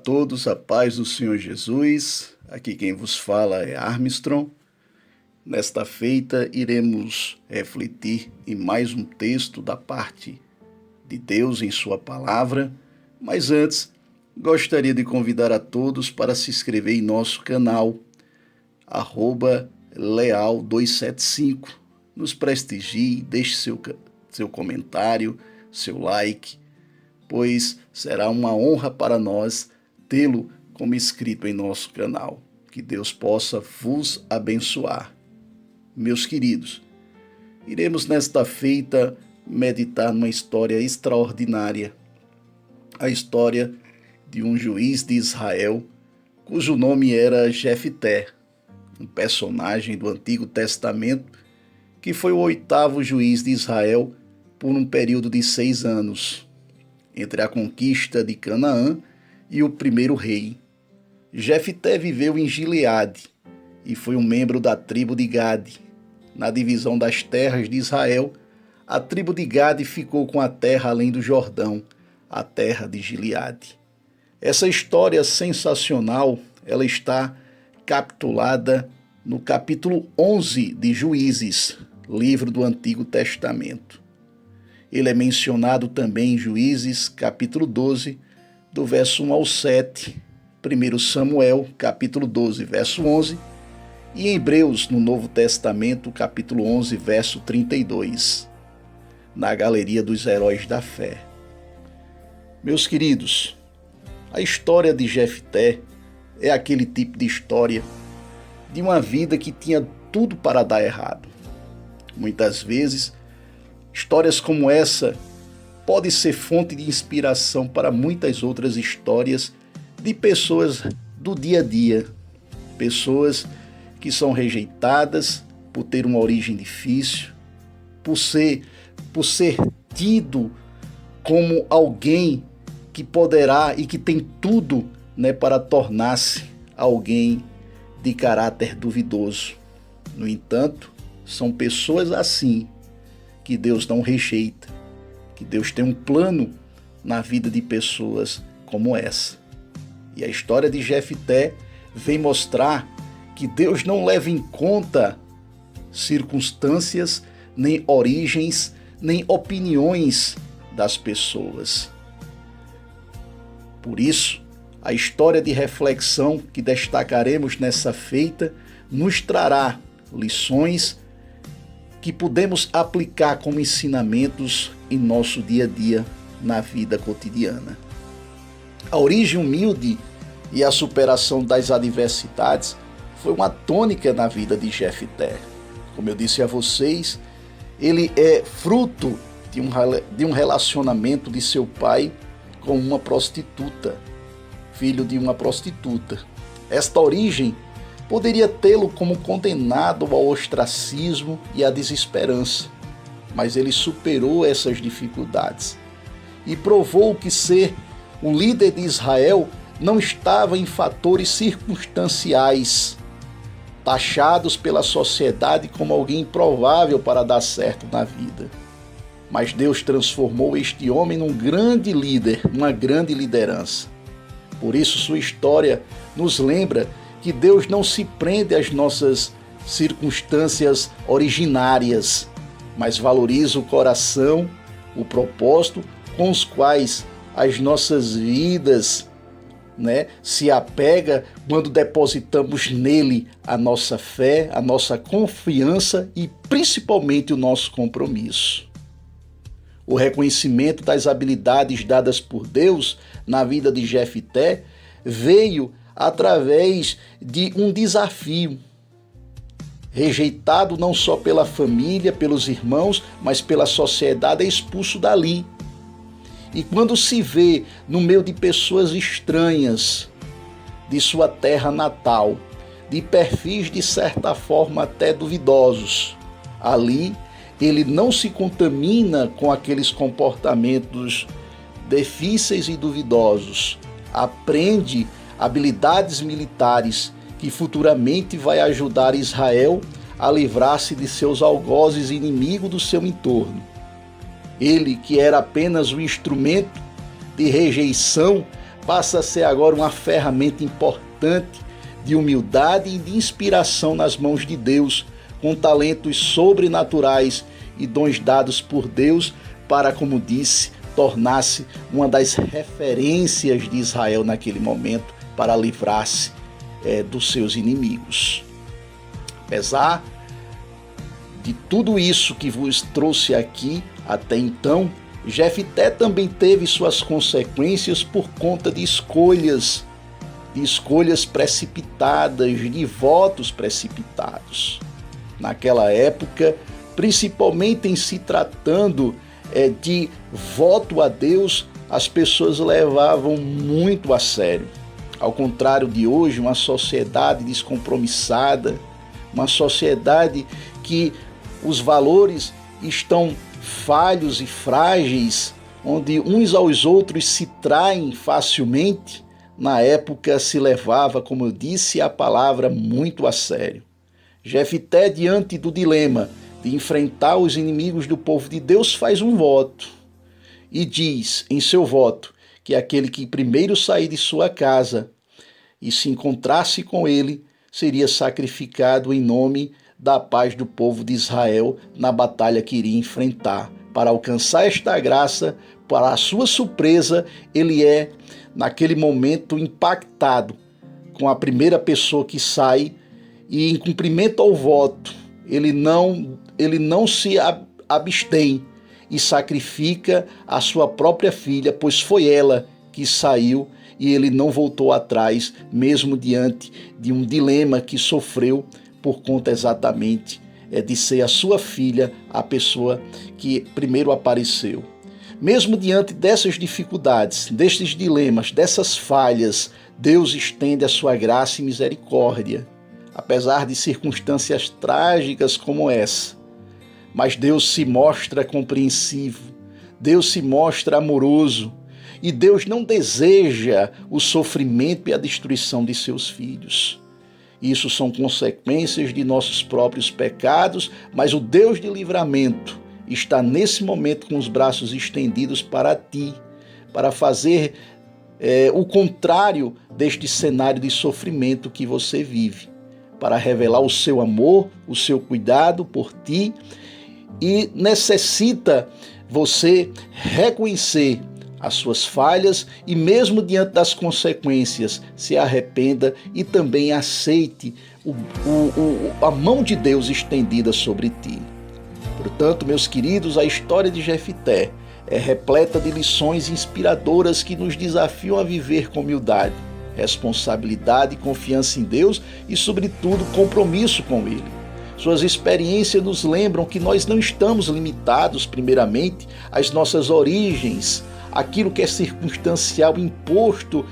todos, a paz do Senhor Jesus. Aqui quem vos fala é Armstrong. Nesta feita iremos refletir em mais um texto da parte de Deus em sua palavra, mas antes gostaria de convidar a todos para se inscrever em nosso canal, @leal275. Nos prestigie, deixe seu comentário, seu like, pois será uma honra para nós tê-lo como inscrito em nosso canal. Que Deus possa vos abençoar. Meus queridos, iremos nesta feita meditar numa história extraordinária, a história de um juiz de Israel, cujo nome era Jefté, um personagem do Antigo Testamento, que foi o 8º juiz de Israel por um período de 6 anos, entre a conquista de Canaã e o primeiro rei. Jefté viveu em Gileade e foi um membro da tribo de Gade. Na divisão das terras de Israel, a tribo de Gade ficou com a terra além do Jordão, a terra de Gileade. Essa história sensacional, ela está capitulada no capítulo 11 de Juízes, livro do Antigo Testamento. Ele é mencionado também em Juízes, capítulo 12, do verso 1 ao 7, 1 Samuel, capítulo 12, verso 11, e em Hebreus, no Novo Testamento, capítulo 11, verso 32, na galeria dos heróis da fé. Meus queridos, a história de Jefté é aquele tipo de história de uma vida que tinha tudo para dar errado. Muitas vezes, histórias como essa podem ser fonte de inspiração para muitas outras histórias de pessoas do dia a dia, pessoas que são rejeitadas por ter uma origem difícil, por ser tido como alguém que poderá e que tem tudo, para tornar-se alguém de caráter duvidoso. No entanto, são pessoas assim que Deus não rejeita, que Deus tem um plano na vida de pessoas como essa. E a história de Jefté vem mostrar que Deus não leva em conta circunstâncias, nem origens, nem opiniões das pessoas. Por isso, a história de reflexão que destacaremos nessa feita nos trará lições que podemos aplicar como ensinamentos em nosso dia a dia na vida cotidiana. A origem humilde e a superação das adversidades foi uma tônica na vida de Jefté. Como eu disse a vocês, ele é fruto de um relacionamento de seu pai com uma prostituta, filho de uma prostituta. Esta origem poderia tê-lo como condenado ao ostracismo e à desesperança, mas ele superou essas dificuldades e provou que ser um líder de Israel não estava em fatores circunstanciais, taxados pela sociedade como alguém improvável para dar certo na vida. Mas Deus transformou este homem num grande líder, uma grande liderança. Por isso sua história nos lembra que Deus não se prende às nossas circunstâncias originárias, mas valoriza o coração, o propósito com os quais as nossas vidas, se apega quando depositamos nele a nossa fé, a nossa confiança e principalmente o nosso compromisso. O reconhecimento das habilidades dadas por Deus na vida de Jefté veio através de um desafio, rejeitado não só pela família, pelos irmãos, mas pela sociedade, é expulso dali. E quando se vê no meio de pessoas estranhas, de sua terra natal, de perfis de certa forma até duvidosos, ali ele não se contamina com aqueles comportamentos difíceis e duvidosos, aprende habilidades militares que futuramente vai ajudar Israel a livrar-se de seus algozes inimigos do seu entorno. Ele, que era apenas um instrumento de rejeição, passa a ser agora uma ferramenta importante de humildade e de inspiração nas mãos de Deus, com talentos sobrenaturais e dons dados por Deus para, como disse, tornar-se uma das referências de Israel naquele momento para livrar-se dos seus inimigos. Apesar de tudo isso que vos trouxe aqui até então, Jefté também teve suas consequências por conta de escolhas precipitadas, de votos precipitados. Naquela época, principalmente em se tratando de voto a Deus, as pessoas levavam muito a sério. Ao contrário de hoje, uma sociedade descompromissada, uma sociedade que os valores estão falhos e frágeis, onde uns aos outros se traem facilmente. Na época se levava, como eu disse, a palavra muito a sério. Jefté, diante do dilema de enfrentar os inimigos do povo de Deus, faz um voto e diz em seu voto que aquele que primeiro sair de sua casa e se encontrasse com ele seria sacrificado em nome da paz do povo de Israel na batalha que iria enfrentar. Para alcançar esta graça, para a sua surpresa, ele é, naquele momento, impactado com a primeira pessoa que sai e, em cumprimento ao voto, ele não se abstém e sacrifica a sua própria filha, pois foi ela que saiu e ele não voltou atrás, mesmo diante de um dilema que sofreu por conta exatamente de ser a sua filha a pessoa que primeiro apareceu. Mesmo diante dessas dificuldades, destes dilemas, dessas falhas, Deus estende a sua graça e misericórdia, apesar de circunstâncias trágicas como essa. Mas Deus se mostra compreensivo, Deus se mostra amoroso, e Deus não deseja o sofrimento e a destruição de seus filhos. Isso são consequências de nossos próprios pecados, mas o Deus de livramento está nesse momento com os braços estendidos para ti, para fazer o contrário deste cenário de sofrimento que você vive, para revelar o seu amor, o seu cuidado por ti, e necessita você reconhecer as suas falhas e, mesmo diante das consequências, se arrependa e também aceite a mão de Deus estendida sobre ti. Portanto, meus queridos, a história de Jefté é repleta de lições inspiradoras que nos desafiam a viver com humildade, responsabilidade, confiança em Deus e, sobretudo, compromisso com Ele. Suas experiências nos lembram que nós não estamos limitados, primeiramente, às nossas origens, aquilo que é circunstancial, imposto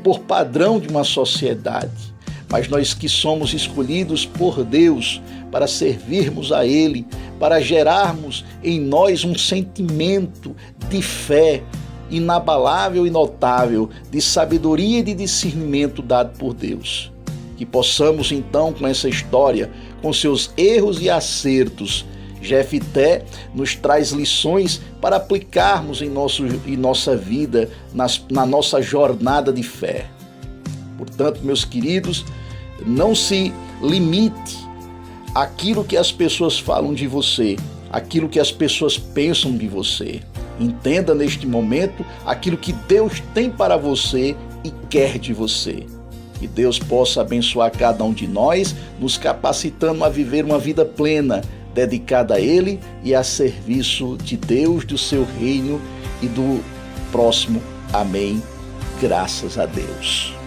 por padrão de uma sociedade. Mas nós que somos escolhidos por Deus para servirmos a Ele, para gerarmos em nós um sentimento de fé inabalável e notável, de sabedoria e de discernimento dado por Deus. Que possamos então, com essa história, com seus erros e acertos, Jefté nos traz lições para aplicarmos em nossa vida, na nossa jornada de fé. Portanto, meus queridos, não se limite àquilo que as pessoas falam de você, àquilo que as pessoas pensam de você. Entenda neste momento aquilo que Deus tem para você e quer de você. Que Deus possa abençoar cada um de nós, nos capacitando a viver uma vida plena, dedicada a Ele e a serviço de Deus, do seu reino e do próximo. Amém. Graças a Deus.